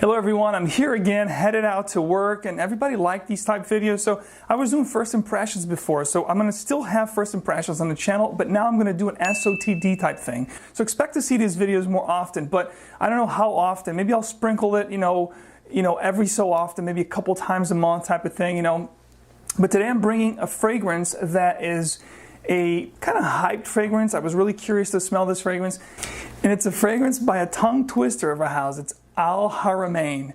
Hello everyone, I'm here again, headed out to work, and everybody liked these type videos, so I was doing first impressions before, so I'm going to still have first impressions on the channel, but now I'm going to do an SOTD type thing. So expect to see these videos more often, but I don't know how often. Maybe I'll sprinkle it, every so often, maybe a couple times a month type of thing, But today I'm bringing a fragrance that is a kind of hyped fragrance. I was really curious to smell this fragrance, and it's a fragrance by a tongue twister of a house. It's Haramain,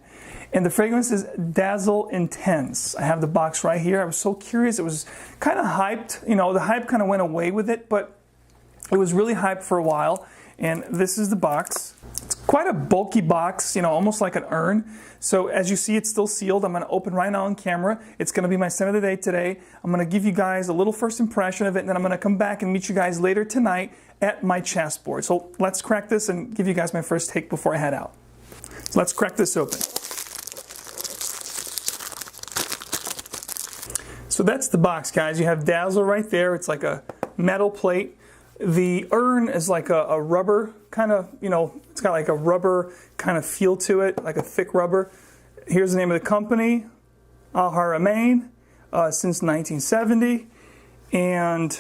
and the fragrance is Dazzle Intense. I have the box right here. I was so curious. It was kind of hyped. The hype kind of went away with it, but it was really hyped for a while. And this is the box. It's quite a bulky box, almost like an urn. So as you see, it's still sealed. I'm going to open right now on camera. It's going to be my scent of the day today. I'm going to give you guys a little first impression of it, and then I'm going to come back and meet you guys later tonight at my chessboard. So let's crack this and give you guys my first take before I head out. So let's crack this open. So that's the box, guys. You have Dazzle right there. It's like a metal plate. The urn is like a rubber kind of, it's got like a rubber kind of feel to it, like a thick rubber. Here's the name of the company, Haramain, since 1970. And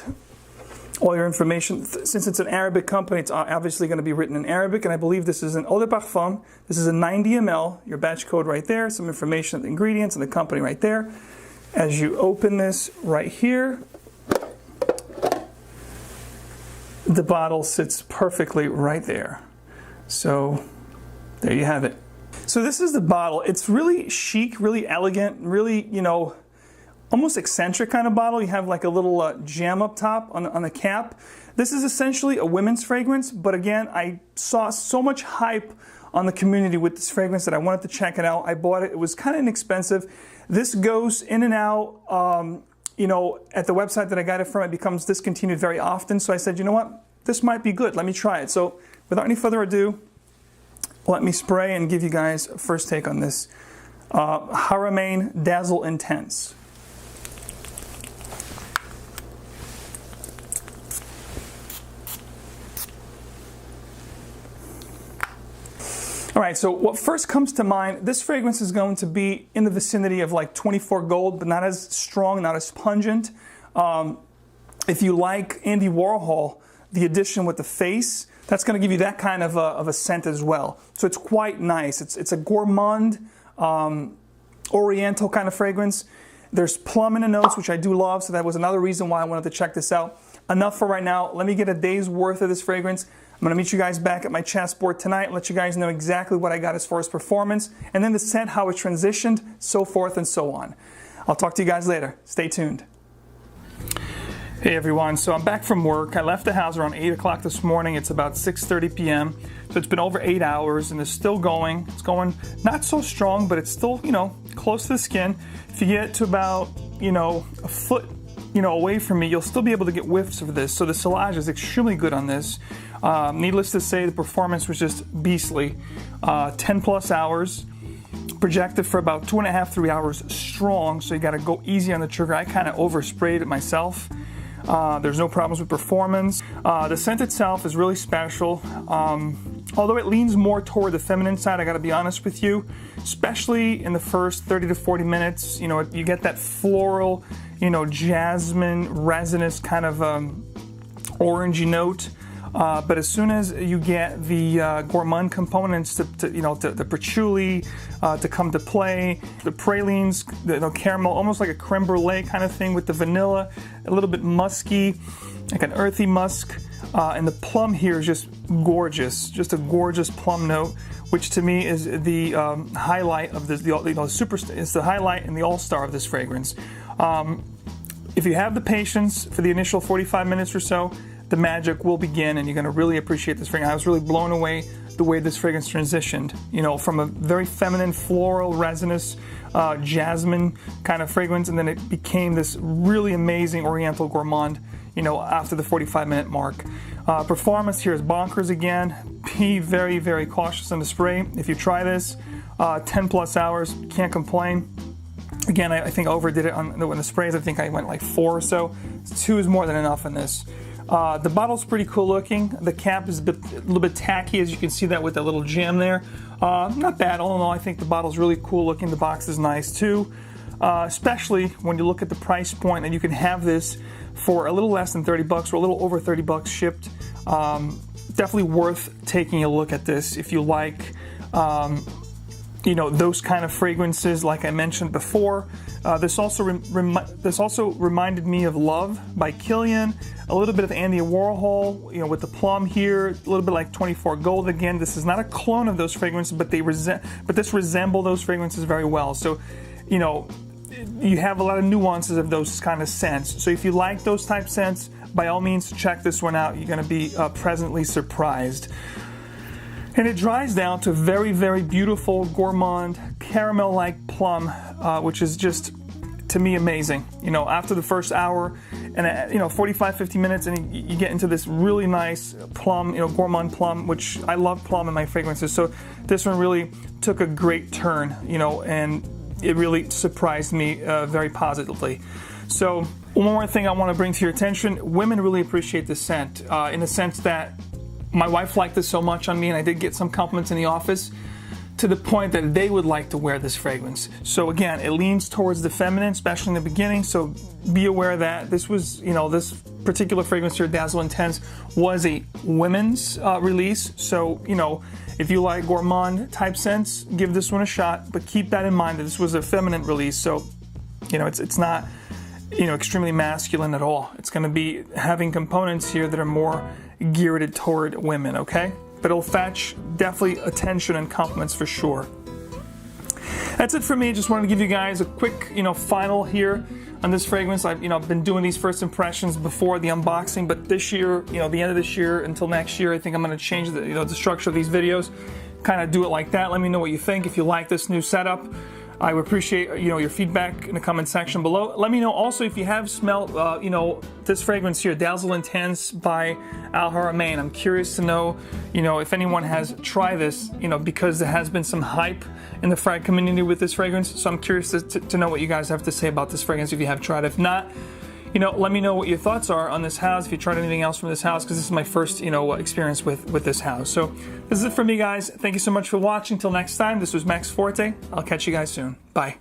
all your information, since it's an Arabic company, it's obviously going to be written in Arabic, and I believe this is an eau de parfum. This is a 90 ml, your batch code right there, some information of the ingredients and the company right there. As you open this right here, the bottle sits perfectly right there. So there you have it. So this is the bottle. It's really chic, really elegant, really, almost eccentric kind of bottle. You have like a little gem up top on the cap. This is essentially a women's fragrance, but again, I saw so much hype on the community with this fragrance that I wanted to check it out. I bought it. It was kind of inexpensive. This goes in and out. At the website that I got it from, it becomes discontinued very often. So I said, you know what? This might be good. Let me try it. So without any further ado, let me spray and give you guys a first take on this Haramain Dazzle Intense. All right, so what first comes to mind, this fragrance is going to be in the vicinity of like 24 gold, but not as strong, not as pungent. If you like Andy Warhol, the edition with the face, that's going to give you that kind of a scent as well. So it's quite nice. It's a gourmand, oriental kind of fragrance. There's plum in the notes, which I do love, so that was another reason why I wanted to check this out. Enough for right now. Let me get a day's worth of this fragrance. I'm going to meet you guys back at my chessboard tonight and let you guys know exactly what I got as far as performance, and then the scent, how it transitioned, so forth and so on. I'll talk to you guys later. Stay tuned. Hey everyone, so I'm back from work. I left the house around 8 o'clock this morning. It's about 6:30 p.m. So it's been over 8 hours and it's still going. It's going not so strong, but it's still, close to the skin. If you get to about, a foot, away from me, you'll still be able to get whiffs of this. So the sillage is extremely good on this. Needless to say, the performance was just beastly. 10 plus hours, projected for about 2.5, 3 hours strong, so you gotta go easy on the trigger. I kind of oversprayed it myself. There's no problems with performance. The scent itself is really special. Although it leans more toward the feminine side, I gotta be honest with you, especially in the first 30 to 40 minutes, you get that floral, jasmine, resinous kind of orangey note. But as soon as you get the gourmand components the patchouli to come to play, the pralines, the caramel, almost like a creme brulee kind of thing with the vanilla, a little bit musky, like an earthy musk, and the plum here is just gorgeous, just a gorgeous plum note, which to me is the highlight of this. It's the highlight and the all-star of this fragrance. If you have the patience for the initial 45 minutes or so, the magic will begin, and you're going to really appreciate this fragrance. I was really blown away the way this fragrance transitioned, from a very feminine, floral, resinous, jasmine kind of fragrance, and then it became this really amazing oriental gourmand, after the 45-minute mark. Performance here is bonkers again. Be very, very cautious on the spray. If you try this, 10 plus hours, can't complain. Again, I think I overdid it on the sprays. I think I went like 4 or so. 2 is more than enough in this. The bottle's pretty cool looking. The cap is a little bit tacky, as you can see that with that little gem there. Not bad, all in all. I think the bottle's really cool looking. The box is nice too, especially when you look at the price point, and you can have this for a little less than 30 bucks or a little over 30 bucks shipped. Definitely worth taking a look at this if you like, you know, those kind of fragrances like I mentioned before. This also reminded me of Love by Kilian, a little bit of Andy Warhol, you know, with the plum here, a little bit like 24 Gold. Again, this is not a clone of those fragrances, but this resemble those fragrances very well. So, you know, you have a lot of nuances of those kind of scents. So if you like those type scents, by all means check this one out. You're going to be pleasantly surprised. And it dries down to very, very beautiful gourmand caramel-like plum, which is just, to me, amazing. You know, after the first hour and, you know, 45-50 minutes, and you get into this really nice plum, you know, gourmand plum, which I love plum in my fragrances. So this one really took a great turn, you know, and it really surprised me very positively. So one more thing I want to bring to your attention: women really appreciate this scent in the sense that my wife liked this so much on me, and I did get some compliments in the office to the point that they would like to wear this fragrance. So again, it leans towards the feminine, especially in the beginning. So be aware that this was, you know, this particular fragrance here, Dazzle Intense, was a women's release. So, you know, if you like gourmand type scents, give this one a shot. But keep that in mind that this was a feminine release. So, you know, it's not, you know, extremely masculine at all. It's going to be having components here that are more geared toward women, okay? But it'll fetch definitely attention and compliments for sure. That's it for me. Just wanted to give you guys a quick, you know, final here on this fragrance. I've been doing these first impressions before the unboxing, but this year, you know, the end of this year until next year, I think I'm going to change the, you know, the structure of these videos, kind of do it like that. Let me know what you think. If you like this new setup, I would appreciate, you know, your feedback in the comment section below. Let me know also if you have smelled, you know, this fragrance here, Dazzle Intense by Haramain. I'm curious to know, you know, if anyone has tried this, you know, because there has been some hype in the frag community with this fragrance. So I'm curious to know what you guys have to say about this fragrance if you have tried. If not, you know, let me know what your thoughts are on this house, if you tried anything else from this house, because this is my first, you know, experience with this house. So this is it for me, guys. Thank you so much for watching. Till next time, this was Max Forte. I'll catch you guys soon. Bye.